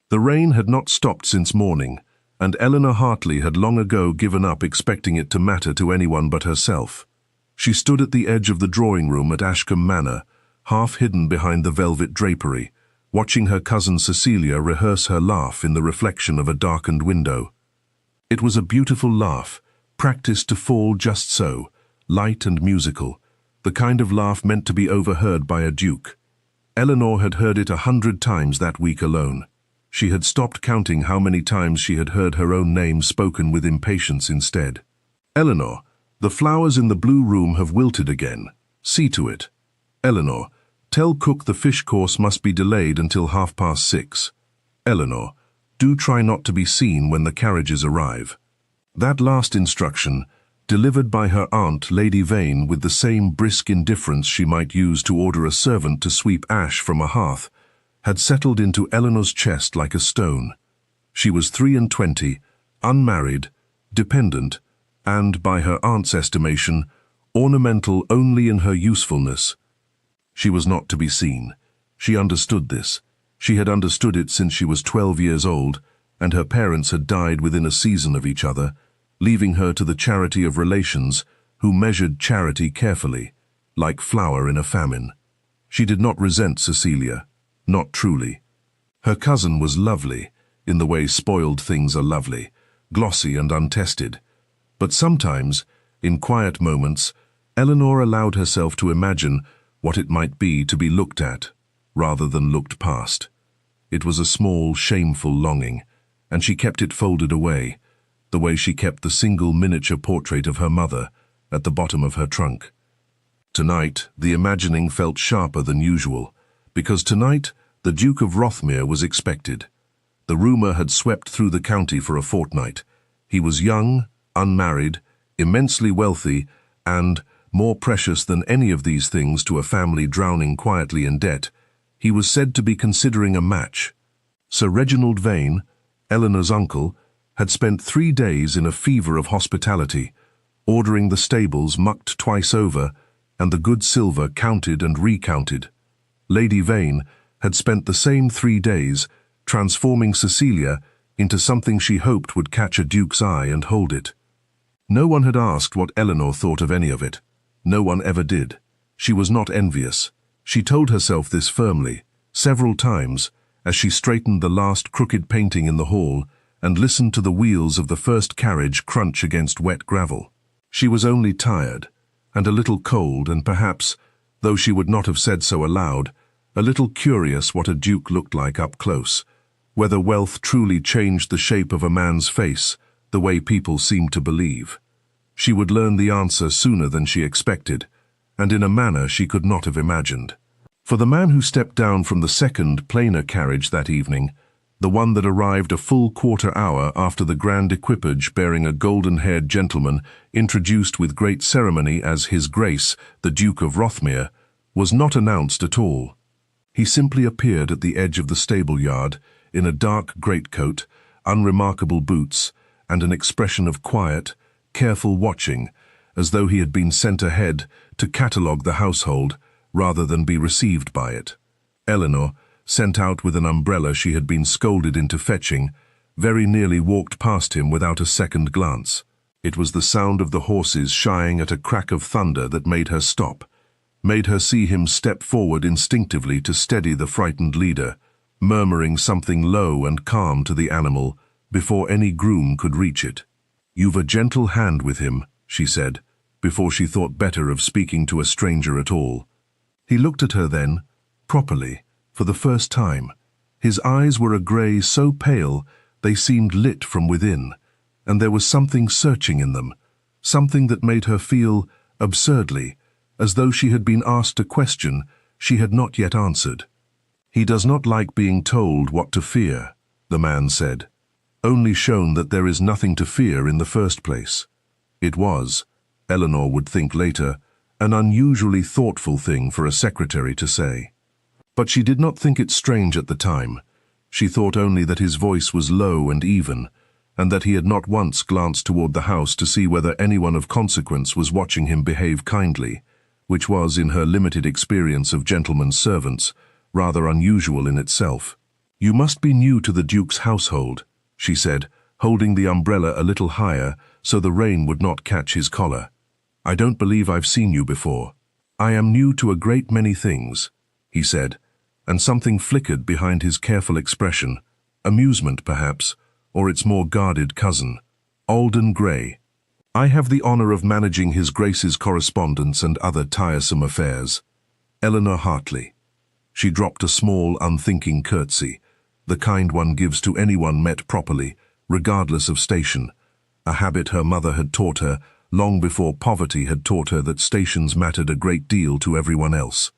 The rain had not stopped since morning, and Elinor Hartley had long ago given up expecting it to matter to anyone but herself. She stood at the edge of the drawing room at Ashcombe Manor, half hidden behind the velvet drapery, watching her cousin Cecilia rehearse her laugh in the reflection of a darkened window. It was a beautiful laugh, practiced to fall just so, light and musical, the kind of laugh meant to be overheard by a duke. Elinor had heard it 100 times that week alone. She had stopped counting how many times she had heard her own name spoken with impatience instead. "Elinor, the flowers in the blue room have wilted again. See to it. Elinor, tell cook the fish course must be delayed until 6:30. Elinor, do try not to be seen when the carriages arrive." That last instruction, delivered by her aunt, Lady Vane, with the same brisk indifference she might use to order a servant to sweep ash from a hearth, had settled into Elinor's chest like a stone. She was 23, unmarried, dependent, and, by her aunt's estimation, ornamental only in her usefulness. She was not to be seen. She understood this. She had understood it since she was 12 years old, and her parents had died within a season of each other, leaving her to the charity of relations who measured charity carefully, like flour in a famine. She did not resent Cecilia, not truly. Her cousin was lovely, in the way spoiled things are lovely, glossy and untested. But sometimes, in quiet moments, Elinor allowed herself to imagine what it might be to be looked at, rather than looked past. It was a small, shameful longing, and she kept it folded away, the way she kept the single miniature portrait of her mother at the bottom of her trunk. Tonight, the imagining felt sharper than usual, because tonight the Duke of Rothmere was expected. The rumor had swept through the county for a fortnight. He was young, unmarried, immensely wealthy, and, more precious than any of these things to a family drowning quietly in debt, he was said to be considering a match. Sir Reginald Vane, Elinor's uncle, had spent 3 days in a fever of hospitality, ordering the stables mucked twice over and the good silver counted and recounted. Lady Vane had spent the same 3 days transforming Cecilia into something she hoped would catch a duke's eye and hold it. No one had asked what Elinor thought of any of it. No one ever did. She was not envious. She told herself this firmly, several times, as she straightened the last crooked painting in the hall and listened to the wheels of the first carriage crunch against wet gravel. She was only tired, and a little cold, and perhaps, though she would not have said so aloud, a little curious what a duke looked like up close, whether wealth truly changed the shape of a man's face, the way people seemed to believe. She would learn the answer sooner than she expected, and in a manner she could not have imagined. For the man who stepped down from the second, plainer carriage that evening, the one that arrived a full quarter-hour after the grand equipage bearing a golden-haired gentleman introduced with great ceremony as His Grace, the Duke of Rothmere, was not announced at all. He simply appeared at the edge of the stable-yard in a dark greatcoat, unremarkable boots, and an expression of quiet, careful watching, as though he had been sent ahead to catalogue the household rather than be received by it. Elinor, sent out with an umbrella she had been scolded into fetching, very nearly walked past him without a second glance. It was the sound of the horses shying at a crack of thunder that made her stop, made her see him step forward instinctively to steady the frightened leader, murmuring something low and calm to the animal before any groom could reach it. "You've a gentle hand with him," she said, before she thought better of speaking to a stranger at all. He looked at her then, properly, for the first time. His eyes were a grey so pale they seemed lit from within, and there was something searching in them, something that made her feel, absurdly, as though she had been asked a question she had not yet answered. "He does not like being told what to fear," the man said, "only shown that there is nothing to fear in the first place." It was, Elinor would think later, an unusually thoughtful thing for a secretary to say. But she did not think it strange at the time. She thought only that his voice was low and even, and that he had not once glanced toward the house to see whether anyone of consequence was watching him behave kindly, which was, in her limited experience of gentlemen's servants, rather unusual in itself. "You must be new to the Duke's household," she said, holding the umbrella a little higher so the rain would not catch his collar. "I don't believe I've seen you before." "I am new to a great many things," he said, and something flickered behind his careful expression. Amusement, perhaps, or its more guarded cousin. Alden Grey. "I have the honor of managing His Grace's correspondence and other tiresome affairs. Elinor Hartley." She dropped a small, unthinking curtsy, the kind one gives to anyone met properly, regardless of station, a habit her mother had taught her long before poverty had taught her that stations mattered a great deal to everyone else.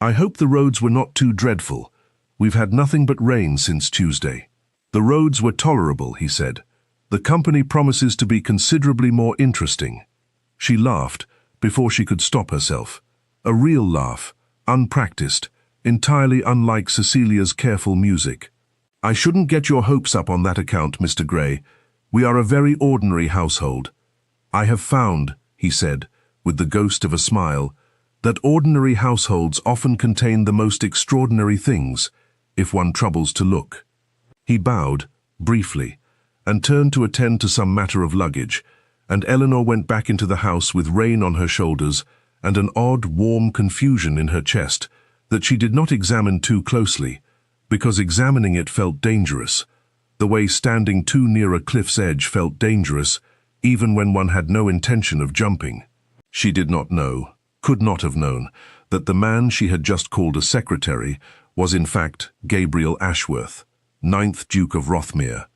"I hope the roads were not too dreadful. We've had nothing but rain since Tuesday." "The roads were tolerable," he said. "The company promises to be considerably more interesting." She laughed before she could stop herself. A real laugh, unpracticed, entirely unlike Cecilia's careful music. "I shouldn't get your hopes up on that account, Mr. Grey. We are a very ordinary household. I have found," he said, with the ghost of a smile, "that ordinary households often contain the most extraordinary things, if one troubles to look." He bowed, briefly, and turned to attend to some matter of luggage, and Elinor went back into the house with rain on her shoulders and an odd, warm confusion in her chest that she did not examine too closely, because examining it felt dangerous, the way standing too near a cliff's edge felt dangerous, even when one had no intention of jumping. She did not know, could not have known, that the man she had just called a secretary was in fact Gabriel Ashworth, 9th Duke of Rothmere,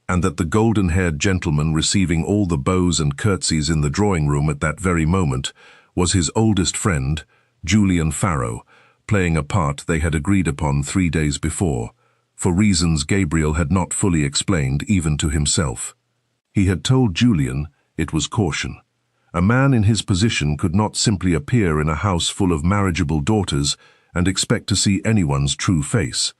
and that the golden-haired gentleman receiving all the bows and curtsies in the drawing-room at that very moment was his oldest friend, Julian Farrow, playing a part they had agreed upon 3 days before, for reasons Gabriel had not fully explained even to himself. He had told Julian it was caution. A man in his position could not simply appear in a house full of marriageable daughters and expect to see anyone's true face,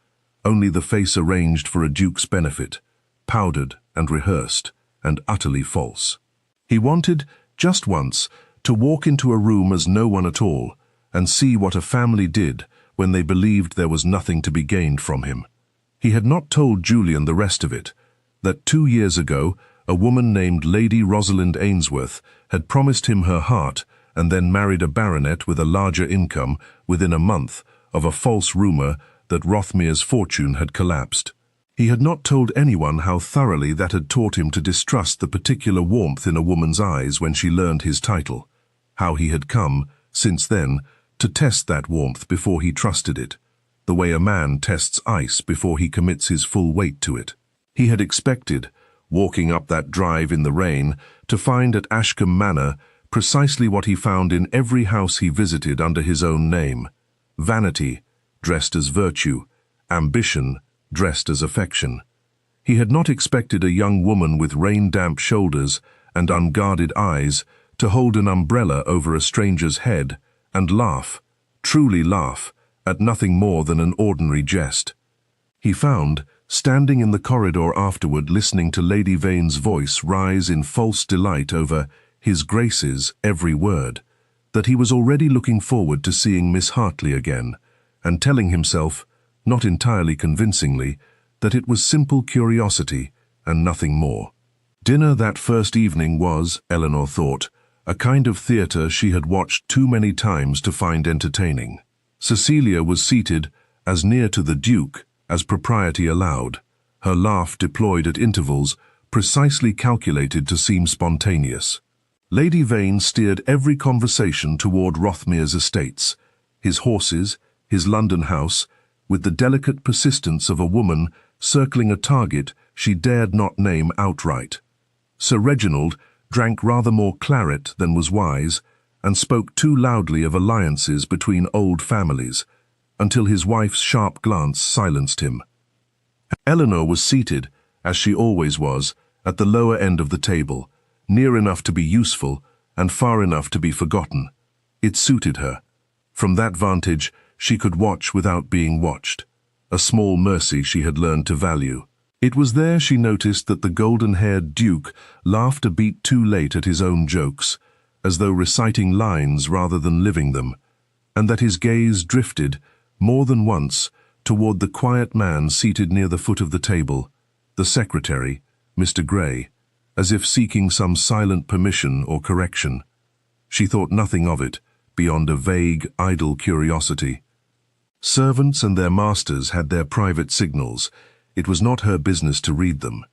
only the face arranged for a duke's benefit, powdered and rehearsed, and utterly false. He wanted, just once, to walk into a room as no one at all, and see what a family did when they believed there was nothing to be gained from him. He had not told Julian the rest of it, that 2 years ago a woman named Lady Rosalind Ainsworth had promised him her heart and then married a baronet with a larger income within a month of a false rumor that Rothmere's fortune had collapsed. He had not told anyone how thoroughly that had taught him to distrust the particular warmth in a woman's eyes when she learned his title, how he had come, since then, to test that warmth before he trusted it, the way a man tests ice before he commits his full weight to it. He had expected, walking up that drive in the rain, to find at Ashcombe Manor precisely what he found in every house he visited under his own name: vanity, dressed as virtue, ambition, dressed as affection. He had not expected a young woman with rain-damp shoulders and unguarded eyes to hold an umbrella over a stranger's head and laugh, truly laugh, at nothing more than an ordinary jest. He found, standing in the corridor afterward listening to Lady Vane's voice rise in false delight over His Grace's every word, that he was already looking forward to seeing Miss Hartley again, and telling himself, not entirely convincingly, that it was simple curiosity and nothing more. Dinner that first evening was, Elinor thought, a kind of theatre she had watched too many times to find entertaining. Cecilia was seated as near to the Duke as propriety allowed, her laugh deployed at intervals precisely calculated to seem spontaneous. Lady Vane steered every conversation toward Rothmere's estates, his horses, his London house, with the delicate persistence of a woman circling a target she dared not name outright. Sir Reginald drank rather more claret than was wise, and spoke too loudly of alliances between old families, until his wife's sharp glance silenced him. Elinor was seated, as she always was, at the lower end of the table, near enough to be useful and far enough to be forgotten. It suited her. From that vantage, she could watch without being watched, a small mercy she had learned to value. It was there she noticed that the golden-haired Duke laughed a beat too late at his own jokes, as though reciting lines rather than living them, and that his gaze drifted, more than once, toward the quiet man seated near the foot of the table, the secretary, Mr. Grey, as if seeking some silent permission or correction. She thought nothing of it, beyond a vague, idle curiosity. Servants and their masters had their private signals. It was not her business to read them.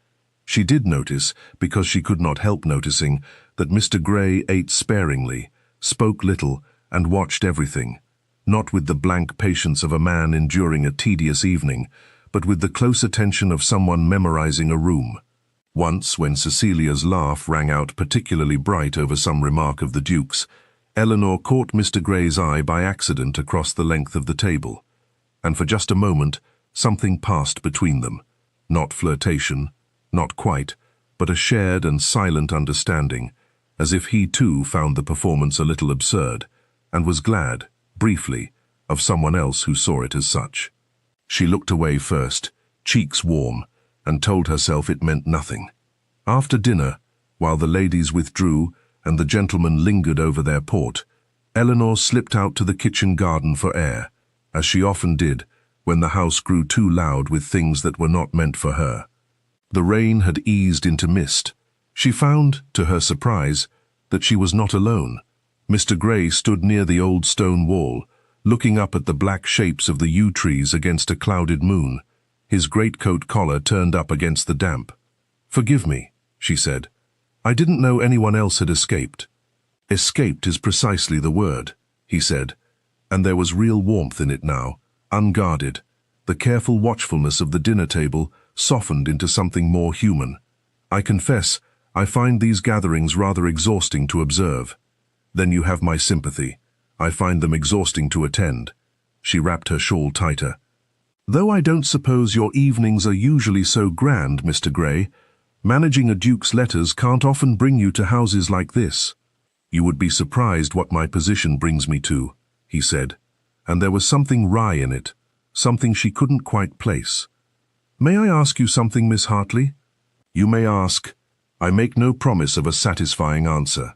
She did notice, because she could not help noticing, that Mr. Grey ate sparingly, spoke little, and watched everything, not with the blank patience of a man enduring a tedious evening, but with the close attention of someone memorizing a room. Once, when Cecilia's laugh rang out particularly bright over some remark of the Duke's, Elinor caught Mr. Grey's eye by accident across the length of the table, and for just a moment something passed between them. Not flirtation, not quite, but a shared and silent understanding, as if he too found the performance a little absurd, and was glad, briefly, of someone else who saw it as such. She looked away first, cheeks warm, and told herself it meant nothing. After dinner, while the ladies withdrew and the gentlemen lingered over their port, Elinor slipped out to the kitchen garden for air, as she often did when the house grew too loud with things that were not meant for her. The rain had eased into mist. She found, to her surprise, that she was not alone. Mr. Grey stood near the old stone wall, looking up at the black shapes of the yew trees against a clouded moon, his greatcoat collar turned up against the damp. "Forgive me," she said. "I didn't know anyone else had escaped." "Escaped is precisely the word," he said, and there was real warmth in it now, unguarded. The careful watchfulness of the dinner table softened into something more human. "I confess, I find these gatherings rather exhausting to observe." "Then you have my sympathy. I find them exhausting to attend." She wrapped her shawl tighter. "Though I don't suppose your evenings are usually so grand, Mr. Grey, managing a duke's letters can't often bring you to houses like this." "You would be surprised what my position brings me to," he said, and there was something wry in it, something she couldn't quite place. "May I ask you something, Miss Hartley?" "You may ask. I make no promise of a satisfying answer.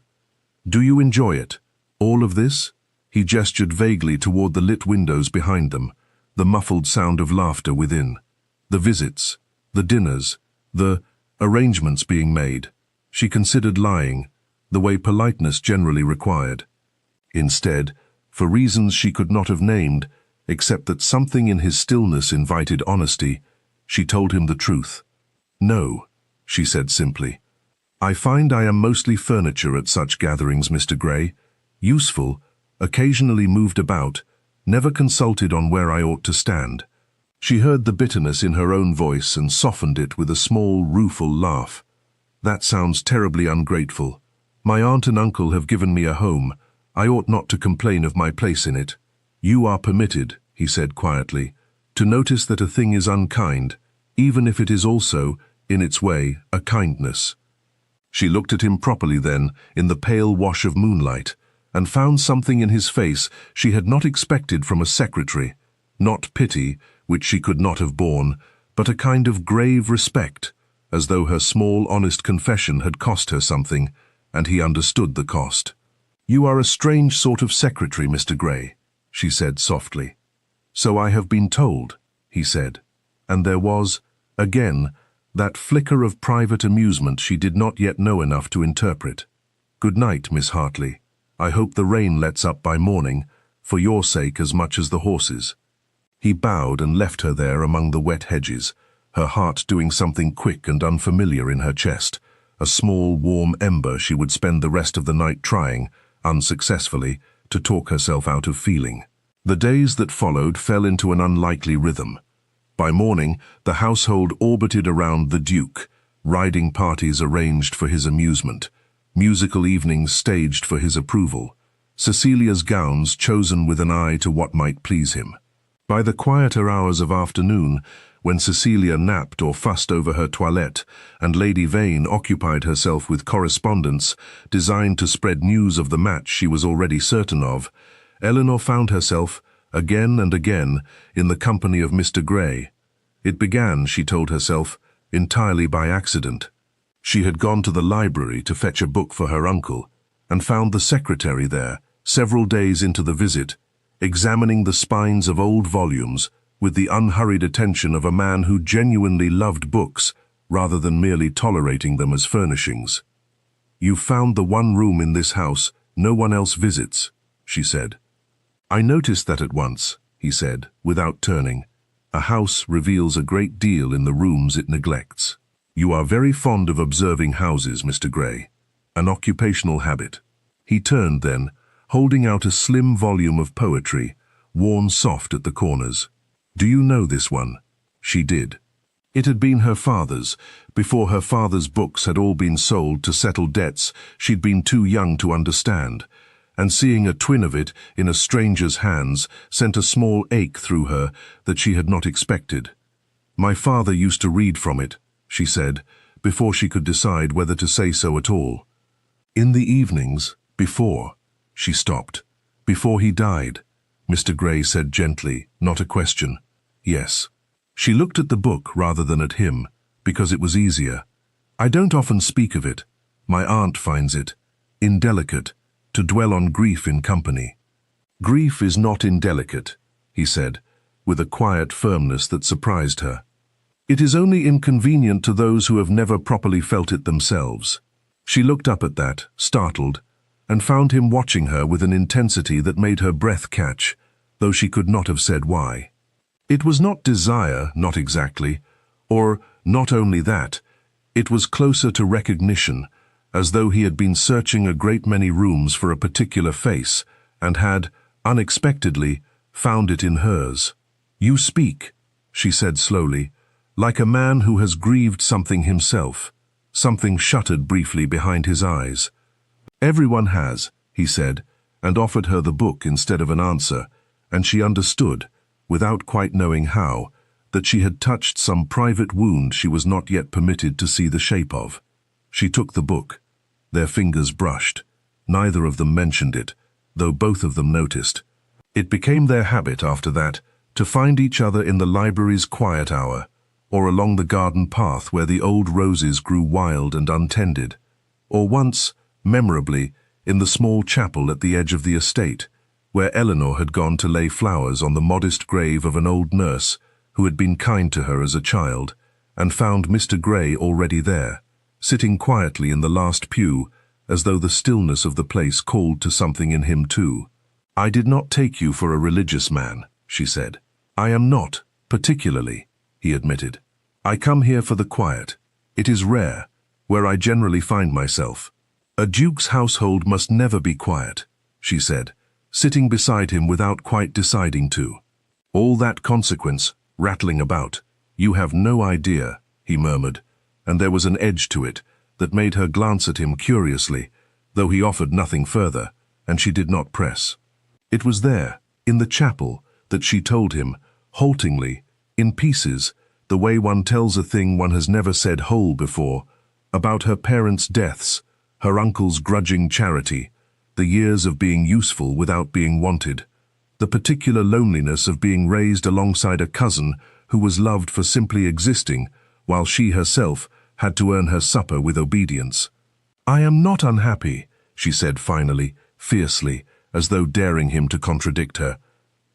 Do you enjoy it, all of this?" He gestured vaguely toward the lit windows behind them, the muffled sound of laughter within. The visits, the dinners, the arrangements being made. She considered lying, the way politeness generally required. Instead, for reasons she could not have named, except that something in his stillness invited honesty, she told him the truth. "No," she said simply. "I find I am mostly furniture at such gatherings, Mr. Grey. Useful, occasionally moved about, never consulted on where I ought to stand." She heard the bitterness in her own voice and softened it with a small, rueful laugh. "That sounds terribly ungrateful. My aunt and uncle have given me a home. I ought not to complain of my place in it." "You are permitted," he said quietly, "to notice that a thing is unkind, even if it is also, in its way, a kindness." She looked at him properly then, in the pale wash of moonlight, and found something in his face she had not expected from a secretary, not pity, which she could not have borne, but a kind of grave respect, as though her small, honest confession had cost her something, and he understood the cost. "You are a strange sort of secretary, Mr. Grey," she said softly. "So I have been told," he said, and there was, again, that flicker of private amusement she did not yet know enough to interpret. "Good night, Miss Hartley. I hope the rain lets up by morning, for your sake as much as the horses." He bowed and left her there among the wet hedges, her heart doing something quick and unfamiliar in her chest, a small, warm ember she would spend the rest of the night trying, unsuccessfully, to talk herself out of feeling. The days that followed fell into an unlikely rhythm. By morning, the household orbited around the Duke, riding parties arranged for his amusement, musical evenings staged for his approval, Cecilia's gowns chosen with an eye to what might please him. By the quieter hours of afternoon, when Cecilia napped or fussed over her toilette, and Lady Vane occupied herself with correspondence designed to spread news of the match she was already certain of, Elinor found herself, again and again, in the company of Mr. Grey. It began, she told herself, entirely by accident. She had gone to the library to fetch a book for her uncle, and found the secretary there, several days into the visit, examining the spines of old volumes, with the unhurried attention of a man who genuinely loved books rather than merely tolerating them as furnishings. "You've found the one room in this house no one else visits," she said. "I noticed that at once," he said, without turning. "A house reveals a great deal in the rooms it neglects. You are very fond of observing houses, Mr. Gray. An occupational habit." He turned then, holding out a slim volume of poetry, worn soft at the corners. "Do you know this one?" She did. It had been her father's. Before her father's books had all been sold to settle debts she'd been too young to understand, and seeing a twin of it in a stranger's hands sent a small ache through her that she had not expected. "My father used to read from it," she said, before she could decide whether to say so at all. "In the evenings, before," she stopped. "Before he died," Mr. Gray said gently, not a question. "Yes." She looked at the book rather than at him, because it was easier. "I don't often speak of it. My aunt finds it indelicate to dwell on grief in company." "Grief is not indelicate," he said, with a quiet firmness that surprised her. "It is only inconvenient to those who have never properly felt it themselves." She looked up at that, startled, and found him watching her with an intensity that made her breath catch, though she could not have said why. It was not desire, not exactly, or not only that. It was closer to recognition, as though he had been searching a great many rooms for a particular face, and had, unexpectedly, found it in hers. "You speak," she said slowly, "like a man who has grieved something himself, something shuttered briefly behind his eyes." "Everyone has," he said, and offered her the book instead of an answer, and she understood, without quite knowing how, that she had touched some private wound she was not yet permitted to see the shape of. She took the book. Their fingers brushed. Neither of them mentioned it, though both of them noticed. It became their habit after that to find each other in the library's quiet hour, or along the garden path where the old roses grew wild and untended, or once, memorably, in the small chapel at the edge of the estate, where Elinor had gone to lay flowers on the modest grave of an old nurse who had been kind to her as a child, and found Mr. Gray already there, sitting quietly in the last pew, as though the stillness of the place called to something in him too. "I did not take you for a religious man," she said. "I am not, particularly," he admitted. "I come here for the quiet. It is rare, where I generally find myself." "A duke's household must never be quiet," she said, sitting beside him without quite deciding to. "All that consequence, rattling about, you have no idea," he murmured, and there was an edge to it that made her glance at him curiously, though he offered nothing further, and she did not press. It was there, in the chapel, that she told him, haltingly, in pieces, the way one tells a thing one has never said whole before, about her parents' deaths, her uncle's grudging charity, the years of being useful without being wanted, the particular loneliness of being raised alongside a cousin who was loved for simply existing, while she herself had to earn her supper with obedience. "I am not unhappy," she said finally, fiercely, as though daring him to contradict her.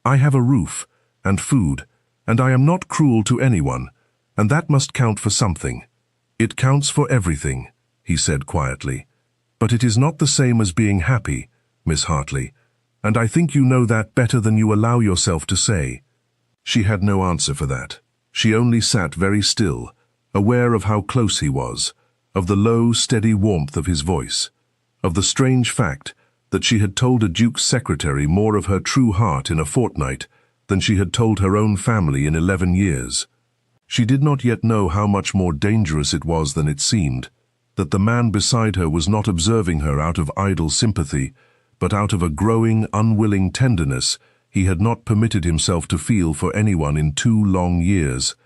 "I have a roof, and food, and I am not cruel to anyone, and that must count for something." "It counts for everything," he said quietly. "But it is not the same as being happy, Miss Hartley, and I think you know that better than you allow yourself to say." She had no answer for that. She only sat very still, aware of how close he was, of the low, steady warmth of his voice, of the strange fact that she had told a duke's secretary more of her true heart in a fortnight than she had told her own family in 11 years. She did not yet know how much more dangerous it was than it seemed, that the man beside her was not observing her out of idle sympathy, but out of a growing, unwilling tenderness he had not permitted himself to feel for anyone in 2 long years,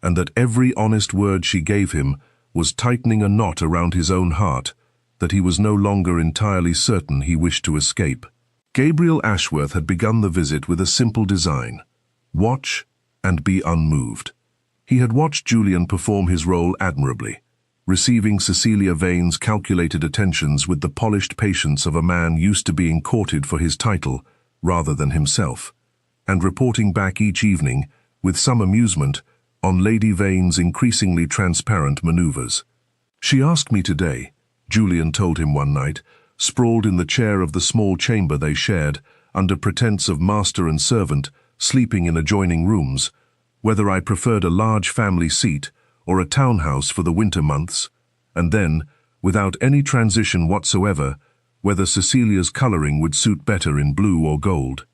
and that every honest word she gave him was tightening a knot around his own heart that he was no longer entirely certain he wished to escape. Gabriel Ashworth had begun the visit with a simple design: watch and be unmoved. He had watched Julian perform his role admirably, receiving Cecilia Vane's calculated attentions with the polished patience of a man used to being courted for his title rather than himself, and reporting back each evening with some amusement, on Lady Vane's increasingly transparent maneuvers. "She asked me today," Julian told him one night, sprawled in the chair of the small chamber they shared, under pretense of master and servant, sleeping in adjoining rooms, whether I preferred a large family seat or a townhouse for the winter months, and then, without any transition whatsoever, whether Cecilia's colouring would suit better in blue or gold.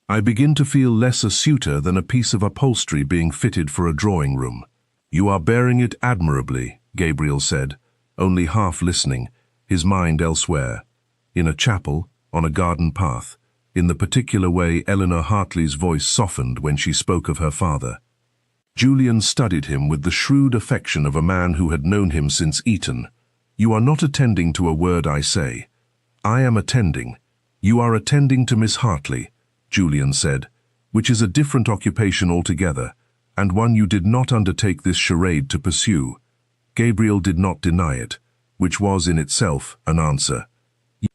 "I begin to feel less a suitor than a piece of upholstery being fitted for a drawing room." "You are bearing it admirably," Gabriel said, only half listening, his mind elsewhere. In a chapel, on a garden path, in the particular way Elinor Hartley's voice softened when she spoke of her father. Julian studied him with the shrewd affection of a man who had known him since Eton. "You are not attending to a word I say. I am attending. You are attending to Miss Hartley," Julian said, "which is a different occupation altogether, and one you did not undertake this charade to pursue." Gabriel did not deny it, which was in itself an answer.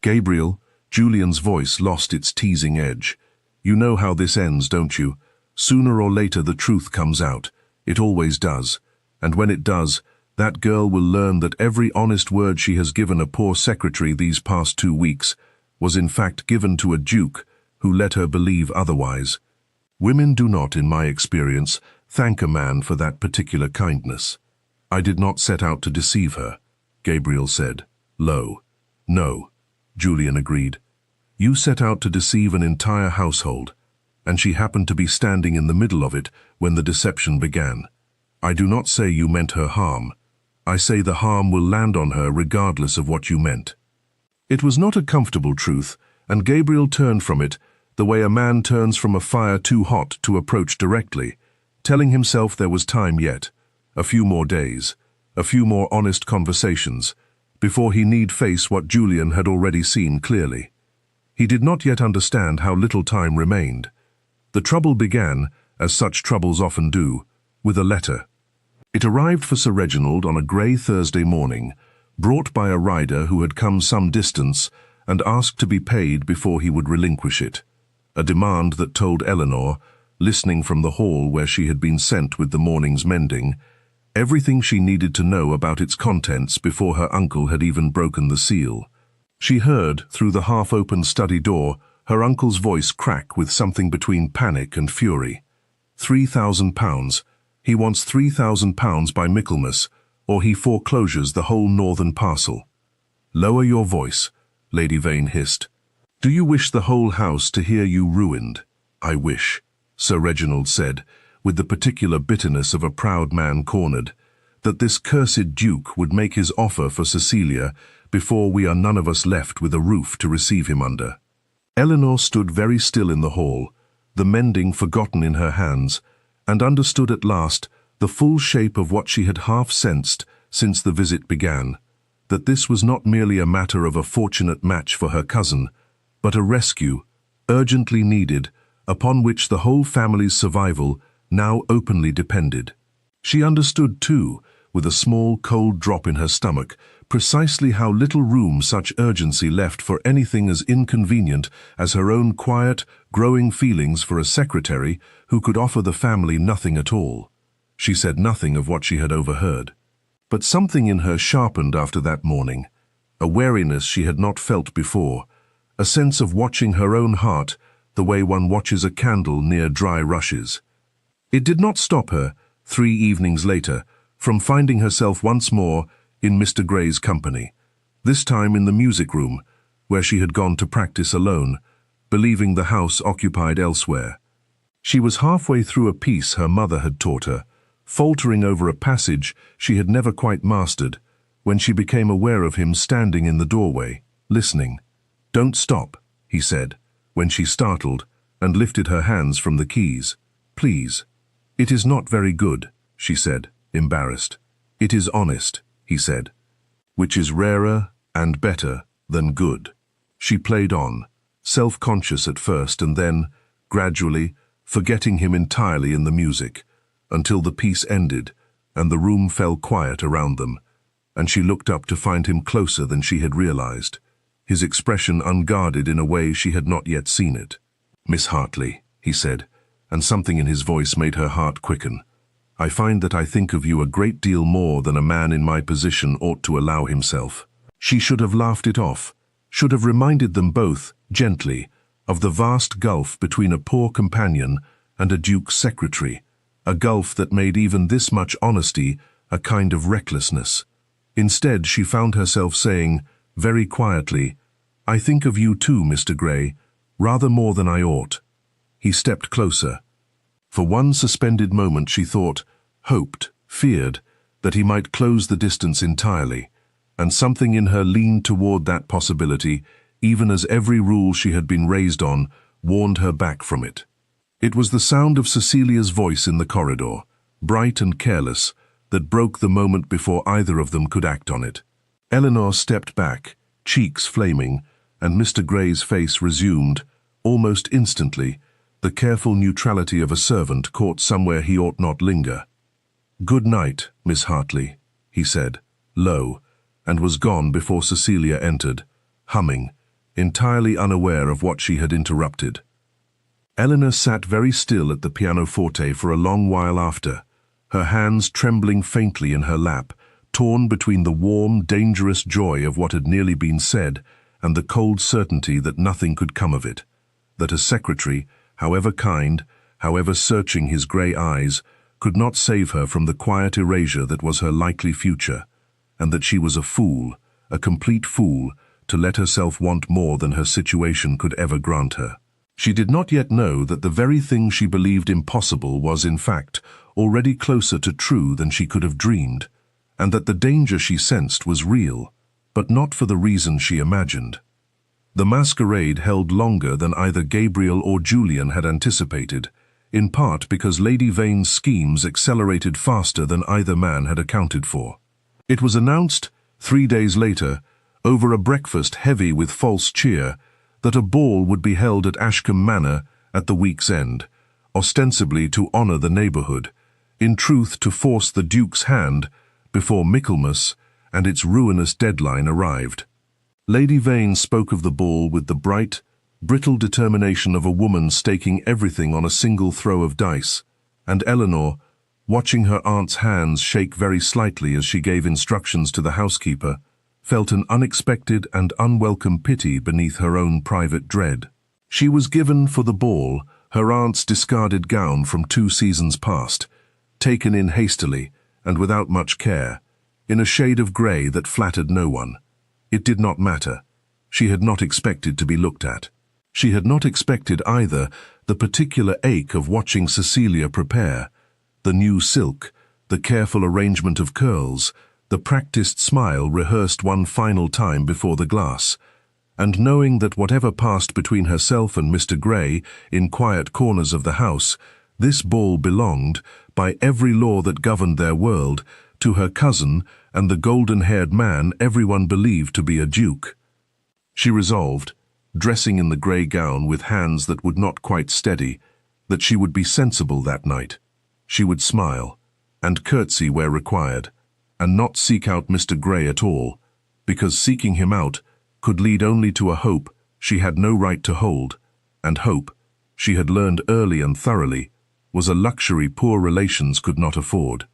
"Gabriel," Julian's voice lost its teasing edge. "You know how this ends, don't you? Sooner or later the truth comes out. It always does. And when it does, that girl will learn that every honest word she has given a poor secretary these past 2 weeks was in fact given to a duke who let her believe otherwise. Women do not, in my experience, thank a man for that particular kindness." "I did not set out to deceive her," Gabriel said, low. "No," Julian agreed. "You set out to deceive an entire household, and she happened to be standing in the middle of it when the deception began. I do not say you meant her harm. I say the harm will land on her regardless of what you meant." It was not a comfortable truth, and Gabriel turned from it the way a man turns from a fire too hot to approach directly, telling himself there was time yet, a few more days, a few more honest conversations, before he need face what Julian had already seen clearly. He did not yet understand how little time remained. The trouble began, as such troubles often do, with a letter. It arrived for Sir Reginald on a grey Thursday morning, brought by a rider who had come some distance and asked to be paid before he would relinquish it, a demand that told Elinor, listening from the hall where she had been sent with the morning's mending, everything she needed to know about its contents before her uncle had even broken the seal. She heard, through the half-opened study door, her uncle's voice crack with something between panic and fury. £3,000. He wants £3,000 by Michaelmas, or he forecloses the whole northern parcel. "Lower your voice," Lady Vane hissed. "Do you wish the whole house to hear you ruined?" "I wish," Sir Reginald said, with the particular bitterness of a proud man cornered, "that this cursed duke would make his offer for Cecilia before we are none of us left with a roof to receive him under." Elinor stood very still in the hall, the mending forgotten in her hands, and understood at last the full shape of what she had half sensed since the visit began, that this was not merely a matter of a fortunate match for her cousin, but a rescue, urgently needed, upon which the whole family's survival now openly depended. She understood, too, with a small cold drop in her stomach, precisely how little room such urgency left for anything as inconvenient as her own quiet, growing feelings for a secretary who could offer the family nothing at all. She said nothing of what she had overheard. But something in her sharpened after that morning, a wariness she had not felt before, a sense of watching her own heart the way one watches a candle near dry rushes. It did not stop her, 3 evenings later, from finding herself once more in Mr. Gray's company, this time in the music room, where she had gone to practice alone, believing the house occupied elsewhere. She was halfway through a piece her mother had taught her, faltering over a passage she had never quite mastered, when she became aware of him standing in the doorway, listening. "Don't stop," he said, when she startled and lifted her hands from the keys. "Please." "It is not very good," she said, embarrassed. "It is honest," he said. "Which is rarer and better than good." She played on, self-conscious at first and then, gradually, forgetting him entirely in the music, until the piece ended and the room fell quiet around them, and she looked up to find him closer than she had realized, his expression unguarded in a way she had not yet seen it. "Miss Hartley," he said, and something in his voice made her heart quicken. "I find that I think of you a great deal more than a man in my position ought to allow himself." She should have laughed it off, should have reminded them both, gently, of the vast gulf between a poor companion and a duke's secretary, a gulf that made even this much honesty a kind of recklessness. Instead, she found herself saying, very quietly, "I think of you too, Mr. Grey, rather more than I ought." He stepped closer. For one suspended moment she thought, hoped, feared, that he might close the distance entirely, and something in her leaned toward that possibility, even as every rule she had been raised on warned her back from it. It was the sound of Cecilia's voice in the corridor, bright and careless, that broke the moment before either of them could act on it. Elinor stepped back, cheeks flaming, and Mr. Grey's face resumed, almost instantly, the careful neutrality of a servant caught somewhere he ought not linger. "Good night, Miss Hartley," he said, low, and was gone before Cecilia entered, humming, entirely unaware of what she had interrupted. Elinor sat very still at the pianoforte for a long while after, her hands trembling faintly in her lap, torn between the warm, dangerous joy of what had nearly been said and the cold certainty that nothing could come of it, that a secretary, however kind, however searching his grey eyes, could not save her from the quiet erasure that was her likely future, and that she was a fool, a complete fool, to let herself want more than her situation could ever grant her. She did not yet know that the very thing she believed impossible was, in fact, already closer to true than she could have dreamed, and that the danger she sensed was real, but not for the reason she imagined. The masquerade held longer than either Gabriel or Julian had anticipated, in part because Lady Vane's schemes accelerated faster than either man had accounted for. It was announced, 3 days later, over a breakfast heavy with false cheer, that a ball would be held at Ashcombe Manor at the week's end, ostensibly to honour the neighbourhood, in truth to force the Duke's hand before Michaelmas and its ruinous deadline arrived. Lady Vane spoke of the ball with the bright, brittle determination of a woman staking everything on a single throw of dice, and Elinor, watching her aunt's hands shake very slightly as she gave instructions to the housekeeper, felt an unexpected and unwelcome pity beneath her own private dread. She was given for the ball her aunt's discarded gown from 2 seasons past, taken in hastily and without much care, in a shade of grey that flattered no one. It did not matter. She had not expected to be looked at. She had not expected either the particular ache of watching Cecilia prepare, the new silk, the careful arrangement of curls, the practiced smile rehearsed one final time before the glass, and knowing that whatever passed between herself and Mr. Grey in quiet corners of the house, this ball belonged, by every law that governed their world, to her cousin and the golden-haired man everyone believed to be a duke. She resolved, dressing in the grey gown with hands that would not quite steady, that she would be sensible that night. She would smile, and curtsy where required, and not seek out Mr. Grey at all, because seeking him out could lead only to a hope she had no right to hold, and hope, she had learned early and thoroughly, was a luxury poor relations could not afford.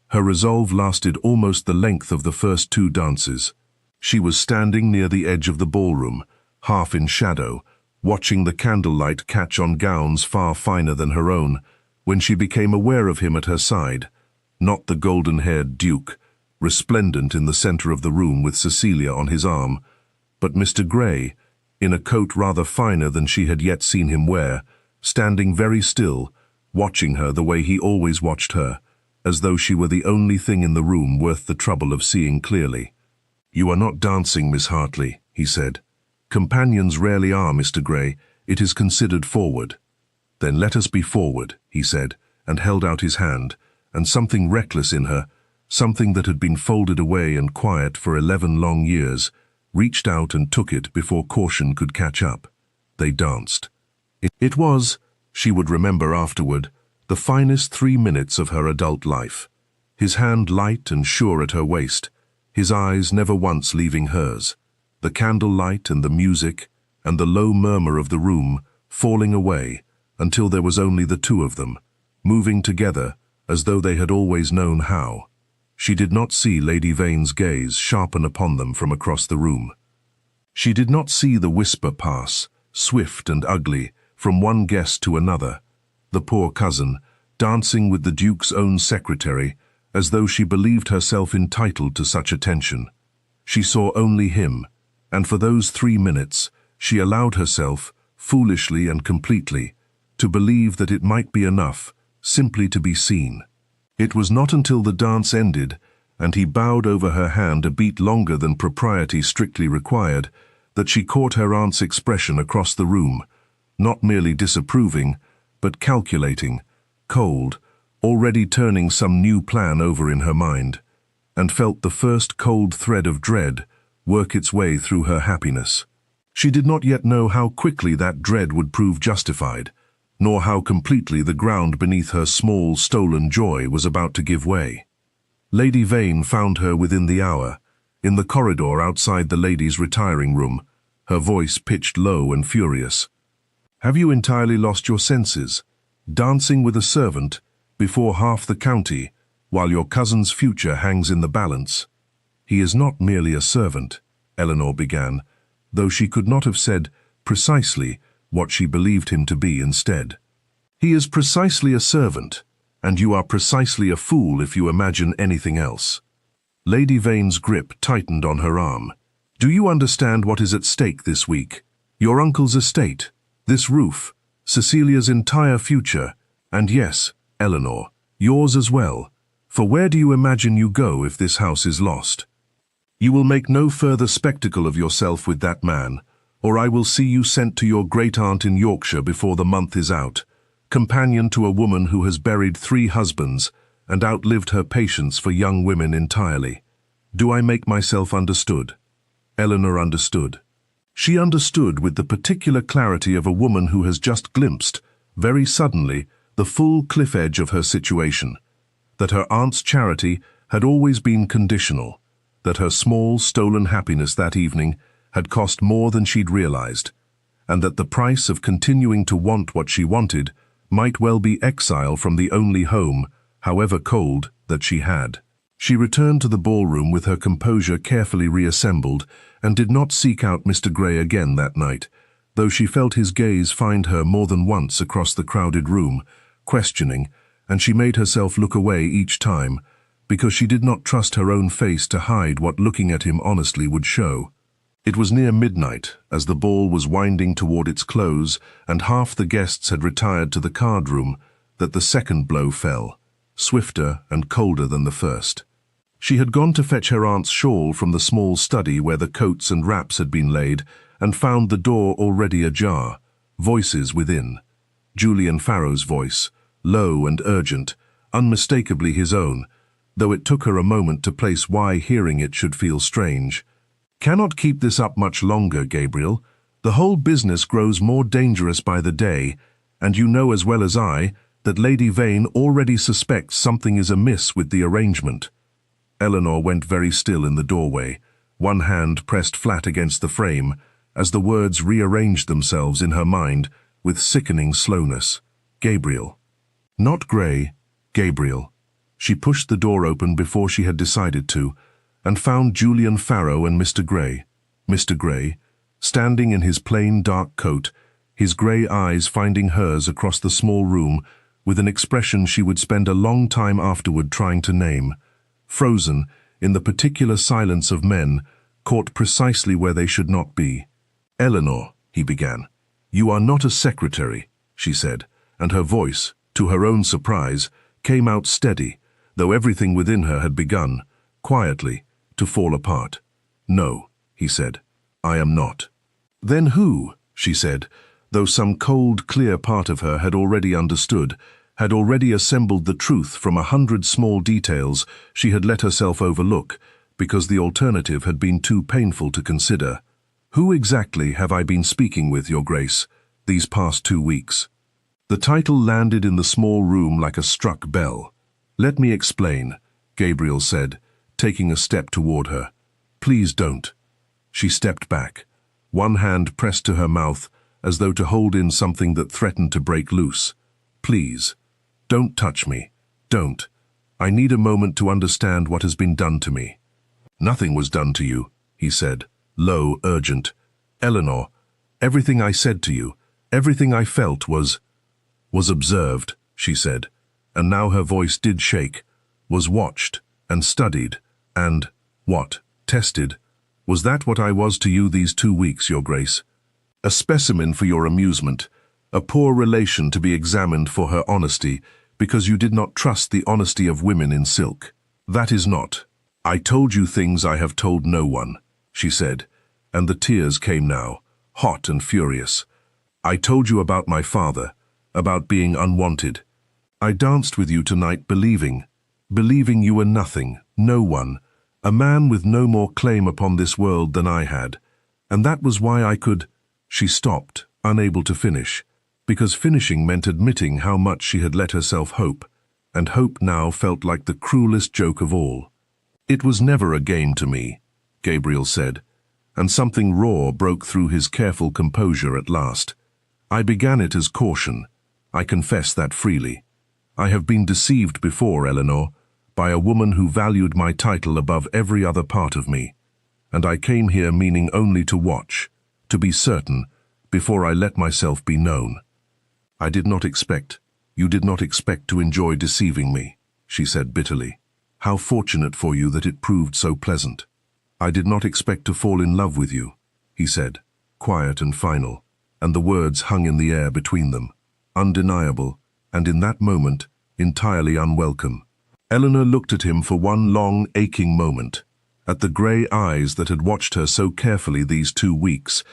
Her resolve lasted almost the length of the first 2 dances. She was standing near the edge of the ballroom, half in shadow, watching the candlelight catch on gowns far finer than her own, when she became aware of him at her side, not the golden-haired Duke, resplendent in the centre of the room with Cecilia on his arm, but Mr. Grey, in a coat rather finer than she had yet seen him wear, standing very still, watching her the way he always watched her, as though she were the only thing in the room worth the trouble of seeing clearly. "You are not dancing, Miss Hartley," he said. "Companions rarely are, Mr. Grey. It is considered forward." "Then let us be forward," he said, and held out his hand, and something reckless in her, something that had been folded away and quiet for 11 long years, reached out and took it before caution could catch up. They danced. It was, she would remember afterward, the finest 3 minutes of her adult life. His hand light and sure at her waist, his eyes never once leaving hers, the candlelight and the music and the low murmur of the room falling away, until there was only the two of them, moving together as though they had always known how. She did not see Lady Vane's gaze sharpen upon them from across the room. She did not see the whisper pass, swift and ugly, from one guest to another, the poor cousin, dancing with the Duke's own secretary, as though she believed herself entitled to such attention. She saw only him, and for those 3 minutes she allowed herself, foolishly and completely, to believe that it might be enough simply to be seen. It was not until the dance ended, and he bowed over her hand a beat longer than propriety strictly required, that she caught her aunt's expression across the room, not merely disapproving, but calculating, cold, already turning some new plan over in her mind, and felt the first cold thread of dread work its way through her happiness. She did not yet know how quickly that dread would prove justified, nor how completely the ground beneath her small, stolen joy was about to give way. Lady Vane found her within the hour, in the corridor outside the ladies' retiring room, her voice pitched low and furious. "Have you entirely lost your senses, dancing with a servant before half the county, while your cousin's future hangs in the balance?" "He is not merely a servant," Elinor began, though she could not have said precisely what she believed him to be instead. "He is precisely a servant, and you are precisely a fool if you imagine anything else." Lady Vane's grip tightened on her arm. "Do you understand what is at stake this week? Your uncle's estate, this roof, Cecilia's entire future, and yes, Elinor, yours as well. For where do you imagine you go if this house is lost? You will make no further spectacle of yourself with that man, or I will see you sent to your great-aunt in Yorkshire before the month is out, companion to a woman who has buried 3 husbands and outlived her patience for young women entirely. Do I make myself understood?" Elinor understood. She understood with the particular clarity of a woman who has just glimpsed, very suddenly, the full cliff edge of her situation, that her aunt's charity had always been conditional, that her small, stolen happiness that evening had cost more than she'd realized, and that the price of continuing to want what she wanted might well be exile from the only home, however cold, that she had. She returned to the ballroom with her composure carefully reassembled and did not seek out Mr. Grey again that night, though she felt his gaze find her more than once across the crowded room, questioning, and she made herself look away each time, because she did not trust her own face to hide what looking at him honestly would show. It was near midnight, as the ball was winding toward its close and half the guests had retired to the card room, that the second blow fell, swifter and colder than the first. She had gone to fetch her aunt's shawl from the small study where the coats and wraps had been laid, and found the door already ajar, voices within. Julian Farrow's voice, low and urgent, unmistakably his own, though it took her a moment to place why hearing it should feel strange. "Cannot keep this up much longer, Gabriel. The whole business grows more dangerous by the day, and you know as well as I that Lady Vane already suspects something is amiss with the arrangement." Elinor went very still in the doorway, one hand pressed flat against the frame, as the words rearranged themselves in her mind with sickening slowness. "Gabriel." Not Grey, Gabriel. She pushed the door open before she had decided to, and found Julian Farrow and Mr. Grey. Mr. Grey, standing in his plain dark coat, his grey eyes finding hers across the small room with an expression she would spend a long time afterward trying to name. Frozen, in the particular silence of men, caught precisely where they should not be. "Elinor," he began. "You are not a secretary," she said, and her voice, to her own surprise, came out steady, though everything within her had begun, quietly, to fall apart. "No," he said, "I am not." "Then who?" she said, though some cold, clear part of her had already understood, had already assembled the truth from 100 small details she had let herself overlook, because the alternative had been too painful to consider. "Who exactly have I been speaking with, Your Grace, these past 2 weeks?" The title landed in the small room like a struck bell. "Let me explain," Gabriel said, taking a step toward her. "Please don't." She stepped back, one hand pressed to her mouth, as though to hold in something that threatened to break loose. "Please, don't touch me. Don't. I need a moment to understand what has been done to me." "Nothing was done to you," he said, low, urgent. "Elinor, everything I said to you, everything I felt was observed," she said, and now her voice did shake, "was watched and studied and, tested. Was that what I was to you these 2 weeks, Your Grace? A specimen for your amusement, a poor relation to be examined for her honesty, because you did not trust the honesty of women in silk. That is not. I told you things I have told no one," she said, and the tears came now, hot and furious. "I told you about my father, about being unwanted. I danced with you tonight believing you were nothing, no one, a man with no more claim upon this world than I had. And that was why I could—" She stopped, unable to finish, because finishing meant admitting how much she had let herself hope, and hope now felt like the cruelest joke of all. "It was never a game to me," Gabriel said, and something raw broke through his careful composure at last. "I began it as caution. I confess that freely. I have been deceived before, Elinor, by a woman who valued my title above every other part of me, and I came here meaning only to watch, to be certain, before I let myself be known." "You did not expect to enjoy deceiving me," she said bitterly. "How fortunate for you that it proved so pleasant." "I did not expect to fall in love with you," he said, quiet and final, and the words hung in the air between them, undeniable, and in that moment, entirely unwelcome. Elinor looked at him for one long, aching moment, at the grey eyes that had watched her so carefully these 2 weeks,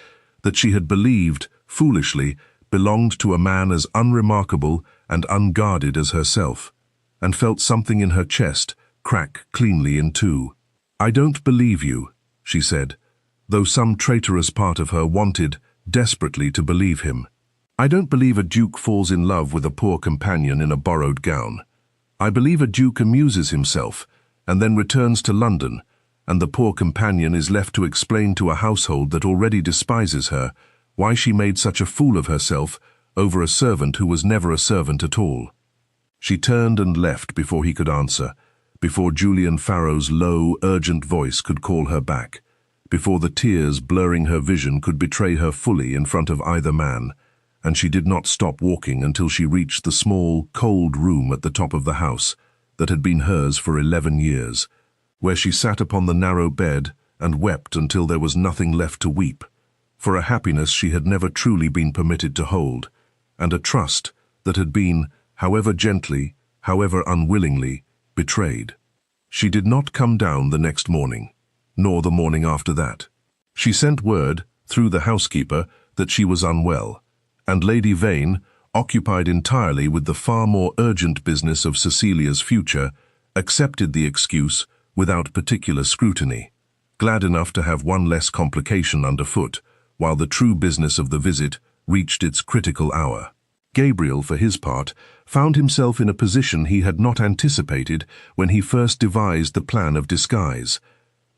that she had believed, foolishly, belonged to a man as unremarkable and unguarded as herself, and felt something in her chest crack cleanly in two. "I don't believe you," she said, though some traitorous part of her wanted, desperately, to believe him. "I don't believe a duke falls in love with a poor companion in a borrowed gown. I believe a duke amuses himself, and then returns to London, and the poor companion is left to explain to a household that already despises her why she made such a fool of herself over a servant who was never a servant at all." She turned and left before he could answer, before Julian Farrow's low, urgent voice could call her back, before the tears blurring her vision could betray her fully in front of either man, and she did not stop walking until she reached the small, cold room at the top of the house that had been hers for 11 years, where she sat upon the narrow bed and wept until there was nothing left to weep, for a happiness she had never truly been permitted to hold, and a trust that had been, however gently, however unwillingly, betrayed. She did not come down the next morning, nor the morning after that. She sent word, through the housekeeper, that she was unwell, and Lady Vane, occupied entirely with the far more urgent business of Cecilia's future, accepted the excuse without particular scrutiny, glad enough to have one less complication underfoot, while the true business of the visit reached its critical hour. Gabriel, for his part, found himself in a position he had not anticipated when he first devised the plan of disguise,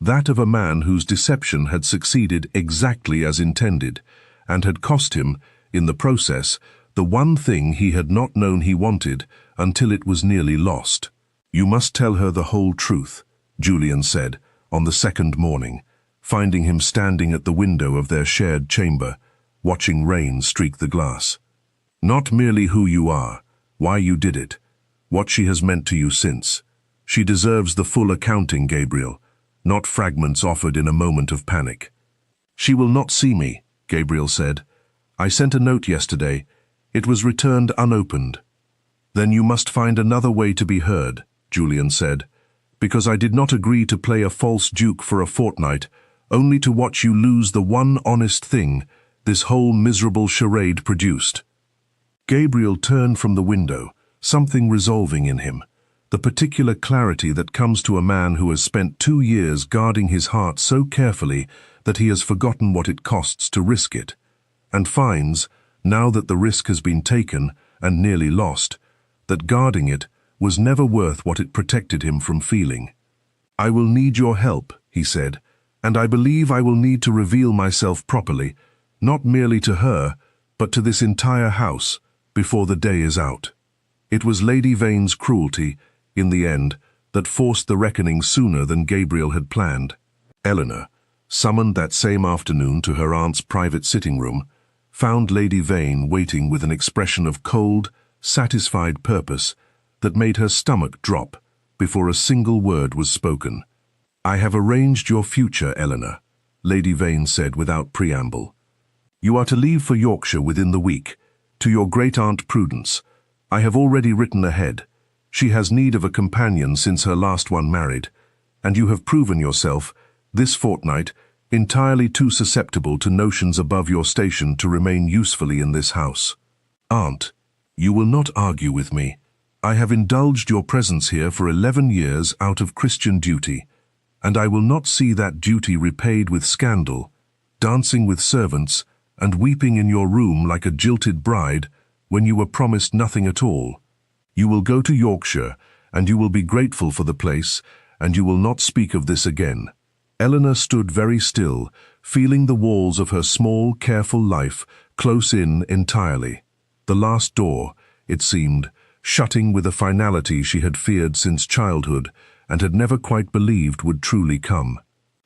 that of a man whose deception had succeeded exactly as intended, and had cost him, in the process, the one thing he had not known he wanted until it was nearly lost. "You must tell her the whole truth," Julian said, on the second morning, finding him standing at the window of their shared chamber, watching rain streak the glass. "Not merely who you are, why you did it, what she has meant to you since. She deserves the full accounting, Gabriel, not fragments offered in a moment of panic." "She will not see me," Gabriel said. "I sent a note yesterday. It was returned unopened." "Then you must find another way to be heard," Julian said, "because I did not agree to play a false duke for a fortnight, only to watch you lose the one honest thing this whole miserable charade produced." Gabriel turned from the window, something resolving in him, the particular clarity that comes to a man who has spent 2 years guarding his heart so carefully that he has forgotten what it costs to risk it, and finds, now that the risk has been taken and nearly lost, that guarding it was never worth what it protected him from feeling. "I will need your help," he said, "and I believe I will need to reveal myself properly, not merely to her, but to this entire house before the day is out. It was Lady Vane's cruelty, in the end, that forced the reckoning sooner than Gabriel had planned. Elinor, summoned that same afternoon to her aunt's private sitting room, found Lady Vane waiting with an expression of cold, satisfied purpose that made her stomach drop before a single word was spoken. "I have arranged your future, Elinor," Lady Vane said without preamble. "You are to leave for Yorkshire within the week, to your great-aunt Prudence. I have already written ahead. She has need of a companion since her last one married, and you have proven yourself, this fortnight, entirely too susceptible to notions above your station to remain usefully in this house. Aunt, you will not argue with me. I have indulged your presence here for 11 years out of Christian duty, and I will not see that duty repaid with scandal, dancing with servants, and weeping in your room like a jilted bride when you were promised nothing at all. You will go to Yorkshire, and you will be grateful for the place, and you will not speak of this again." Elinor stood very still, feeling the walls of her small, careful life close in entirely. The last door, it seemed, shutting with a finality she had feared since childhood and had never quite believed would truly come.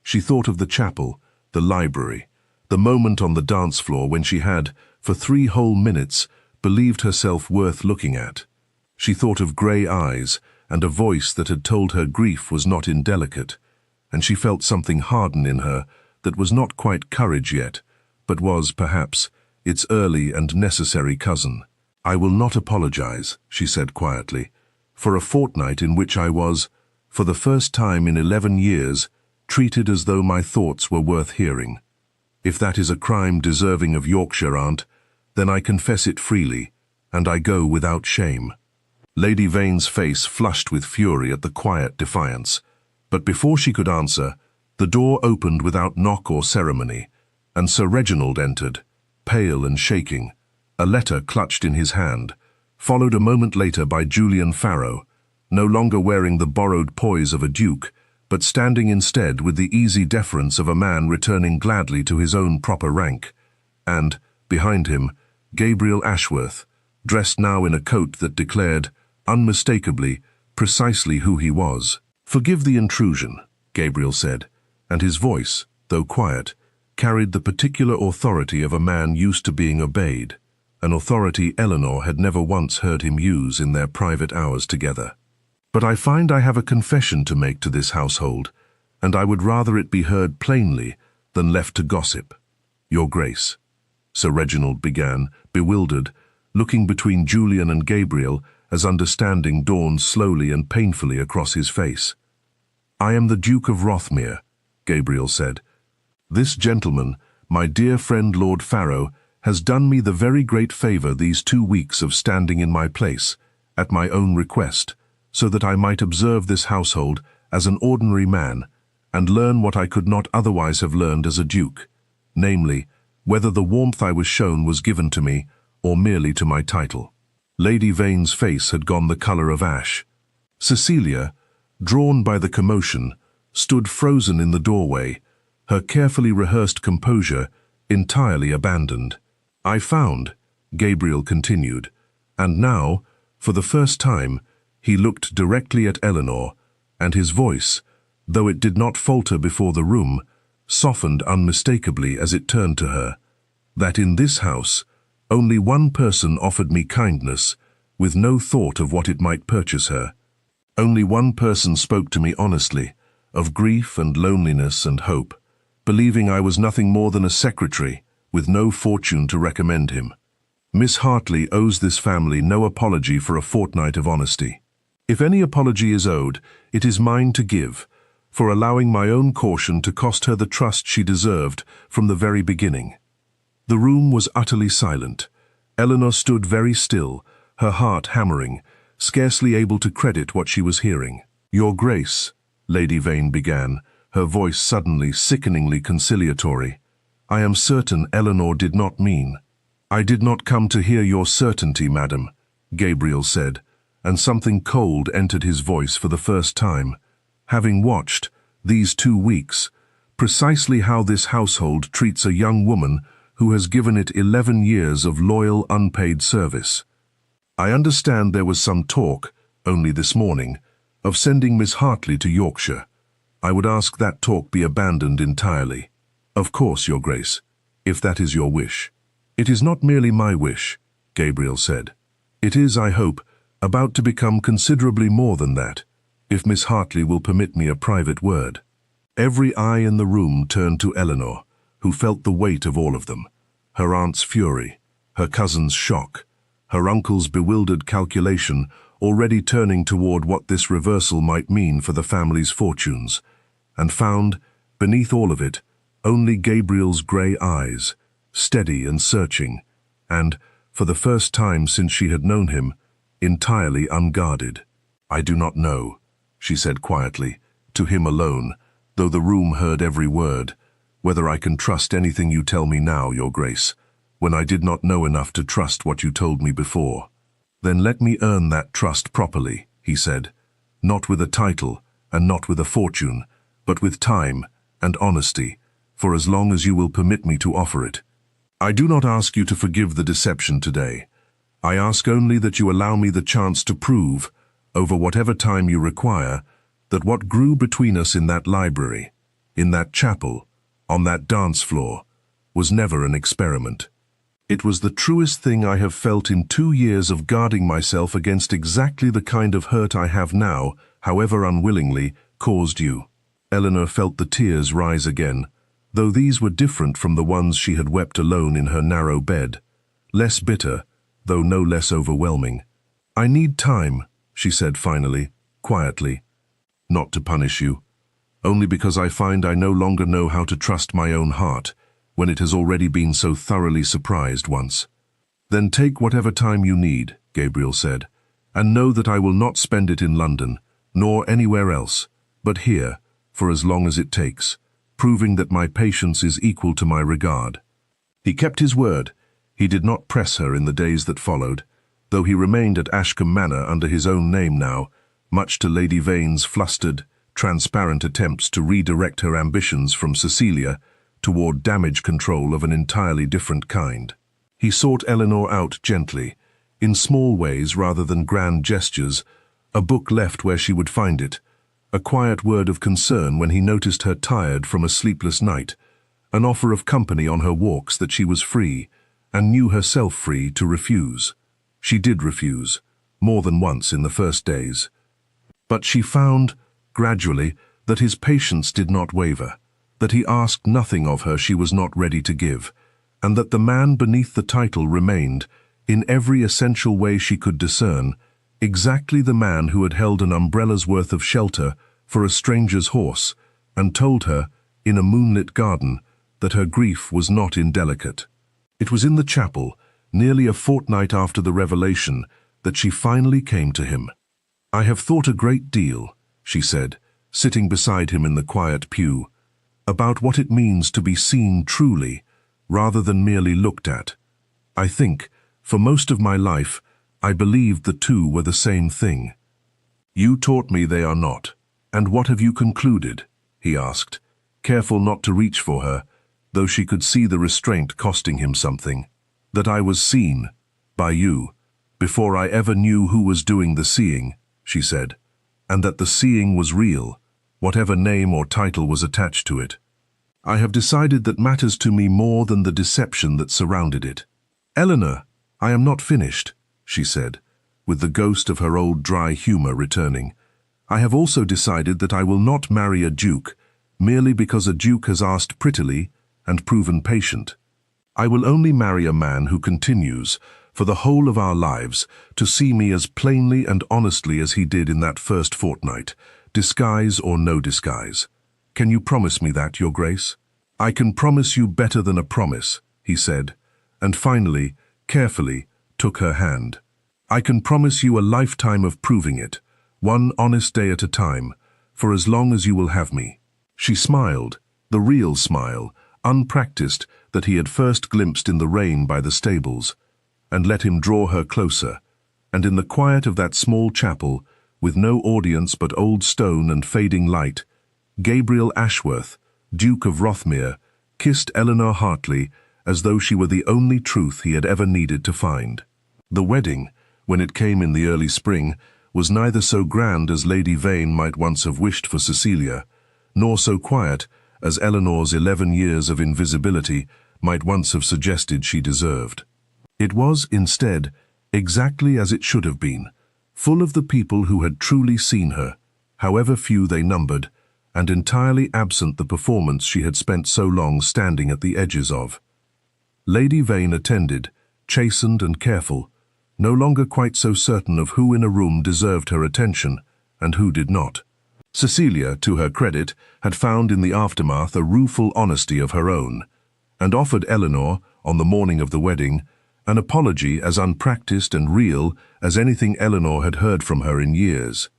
She thought of the chapel, the library, the moment on the dance floor when she had, for 3 whole minutes, believed herself worth looking at. She thought of grey eyes and a voice that had told her grief was not indelicate, and she felt something harden in her that was not quite courage yet, but was, perhaps, its early and necessary cousin. "I will not apologize," she said quietly, "for a fortnight in which I was, for the first time in 11 years, treated as though my thoughts were worth hearing. If that is a crime deserving of Yorkshire, Aunt, then I confess it freely, and I go without shame." Lady Vane's face flushed with fury at the quiet defiance, but before she could answer, the door opened without knock or ceremony, and Sir Reginald entered, pale and shaking, a letter clutched in his hand, followed a moment later by Julian Farrow, no longer wearing the borrowed poise of a duke, but standing instead with the easy deference of a man returning gladly to his own proper rank, and, behind him, Gabriel Ashworth, dressed now in a coat that declared, unmistakably, precisely who he was. "Forgive the intrusion," Gabriel said, and his voice, though quiet, carried the particular authority of a man used to being obeyed, an authority Elinor had never once heard him use in their private hours together. "But I find I have a confession to make to this household, and I would rather it be heard plainly than left to gossip. Your Grace," Sir Reginald began, bewildered, looking between Julian and Gabriel as understanding dawned slowly and painfully across his face. "I am the Duke of Rothmere," Gabriel said. "This gentleman, my dear friend Lord Farrow, has done me the very great favour these 2 weeks of standing in my place, at my own request, so that I might observe this household as an ordinary man, and learn what I could not otherwise have learned as a duke, namely, whether the warmth I was shown was given to me, or merely to my title." Lady Vane's face had gone the colour of ash. Cecilia, drawn by the commotion, stood frozen in the doorway, her carefully rehearsed composure entirely abandoned. "I found," Gabriel continued, and now, for the first time, he looked directly at Elinor, and his voice, though it did not falter before the room, softened unmistakably as it turned to her, "that in this house, only one person offered me kindness, with no thought of what it might purchase her. Only one person spoke to me honestly, of grief and loneliness and hope, believing I was nothing more than a secretary, with no fortune to recommend him. Miss Hartley owes this family no apology for a fortnight of honesty. If any apology is owed, it is mine to give, for allowing my own caution to cost her the trust she deserved from the very beginning." The room was utterly silent. Elinor stood very still, her heart hammering, scarcely able to credit what she was hearing. "Your Grace," Lady Vane began, her voice suddenly sickeningly conciliatory, "I am certain Elinor did not mean—" "I did not come to hear your certainty, madam," Gabriel said, and something cold entered his voice for the first time. "Having watched, these 2 weeks, precisely how this household treats a young woman who has given it 11 years of loyal, unpaid service. I understand there was some talk, only this morning, of sending Miss Hartley to Yorkshire. I would ask that talk be abandoned entirely. Of course, Your Grace, if that is your wish. It is not merely my wish, Gabriel said. It is, I hope, about to become considerably more than that, if Miss Hartley will permit me a private word. Every eye in the room turned to Elinor, who felt the weight of all of them. Her aunt's fury, her cousin's shock, her uncle's bewildered calculation, already turning toward what this reversal might mean for the family's fortunes, and found, beneath all of it, only Gabriel's grey eyes, steady and searching, and, for the first time since she had known him, entirely unguarded. I do not know, she said quietly, to him alone, though the room heard every word, whether I can trust anything you tell me now, Your Grace, when I did not know enough to trust what you told me before. Then let me earn that trust properly, he said, not with a title and not with a fortune, but with time and honesty, for as long as you will permit me to offer it. I do not ask you to forgive the deception today. I ask only that you allow me the chance to prove, over whatever time you require, that what grew between us in that library, in that chapel, on that dance floor, was never an experiment. It was the truest thing I have felt in 2 years of guarding myself against exactly the kind of hurt I have now, however unwillingly, caused you. Elinor felt the tears rise again, though these were different from the ones she had wept alone in her narrow bed, less bitter, though no less overwhelming. I need time, she said finally, quietly. Not to punish you, only because I find I no longer know how to trust my own heart, when it has already been so thoroughly surprised once. Then take whatever time you need, Gabriel said, and know that I will not spend it in London, nor anywhere else, but here, for as long as it takes, proving that my patience is equal to my regard. He kept his word. He did not press her in the days that followed, though he remained at Ashcombe Manor under his own name now, much to Lady Vane's flustered, transparent attempts to redirect her ambitions from Cecilia toward damage control of an entirely different kind. He sought Elinor out gently, in small ways rather than grand gestures, a book left where she would find it, a quiet word of concern when he noticed her tired from a sleepless night, an offer of company on her walks that she was free, and knew herself free to refuse. She did refuse, more than once in the first days. But she found, gradually, that his patience did not waver, that he asked nothing of her she was not ready to give, and that the man beneath the title remained, in every essential way she could discern, exactly the man who had held an umbrella's worth of shelter for a stranger's horse, and told her, in a moonlit garden, that her grief was not indelicate. It was in the chapel, nearly a fortnight after the revelation, that she finally came to him. I have thought a great deal, she said, sitting beside him in the quiet pew, about what it means to be seen truly, rather than merely looked at. I think, for most of my life, I believed the two were the same thing. You taught me they are not. And what have you concluded? He asked, careful not to reach for her, though she could see the restraint costing him something. That I was seen, by you, before I ever knew who was doing the seeing, she said, and that the seeing was real, whatever name or title was attached to it. I have decided that matters to me more than the deception that surrounded it. Elinor, I am not finished, she said, with the ghost of her old dry humor returning. I have also decided that I will not marry a duke, merely because a duke has asked prettily and proven patient. I will only marry a man who continues, for the whole of our lives, to see me as plainly and honestly as he did in that first fortnight, disguise or no disguise. Can you promise me that, Your Grace? I can promise you better than a promise, he said, and finally, carefully, took her hand. I can promise you a lifetime of proving it, one honest day at a time, for as long as you will have me. She smiled, the real smile, unpracticed, that he had first glimpsed in the rain by the stables, and let him draw her closer, and in the quiet of that small chapel, with no audience but old stone and fading light, Gabriel Ashworth, Duke of Rothmere, kissed Elinor Hartley as though she were the only truth he had ever needed to find. The wedding, when it came in the early spring, was neither so grand as Lady Vane might once have wished for Cecilia, nor so quiet as Elinor's 11 years of invisibility might once have suggested she deserved. It was, instead, exactly as it should have been, full of the people who had truly seen her, however few they numbered, and entirely absent the performance she had spent so long standing at the edges of. Lady Vane attended, chastened and careful, no longer quite so certain of who in a room deserved her attention and who did not. Cecilia, to her credit, had found in the aftermath a rueful honesty of her own, and offered Elinor, on the morning of the wedding, an apology as unpracticed and real as anything Elinor had heard from her in years.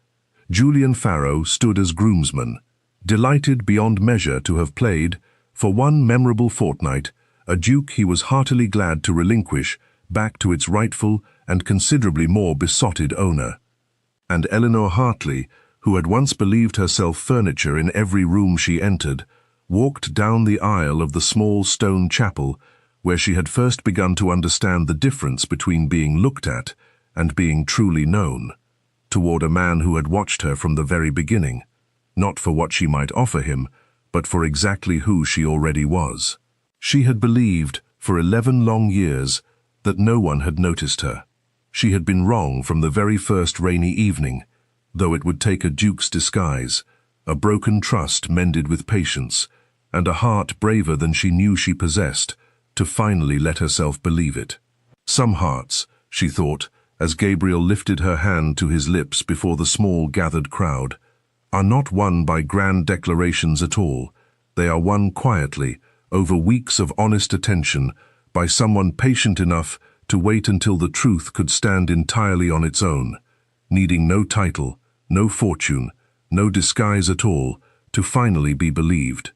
Julian Farrow stood as groomsman, delighted beyond measure to have played, for one memorable fortnight, a duke he was heartily glad to relinquish back to its rightful and considerably more besotted owner. And Elinor Hartley, who had once believed herself furniture in every room she entered, walked down the aisle of the small stone chapel where she had first begun to understand the difference between being looked at and being truly known, toward a man who had watched her from the very beginning, not for what she might offer him, but for exactly who she already was. She had believed, for 11 long years, that no one had noticed her. She had been wrong from the very first rainy evening, though it would take a duke's disguise, a broken trust mended with patience, and a heart braver than she knew she possessed, to finally let herself believe it. Some hearts, she thought, as Gabriel lifted her hand to his lips before the small gathered crowd, are not won by grand declarations at all. They are won quietly, over weeks of honest attention, by someone patient enough to wait until the truth could stand entirely on its own, needing no title, no fortune, no disguise at all, to finally be believed.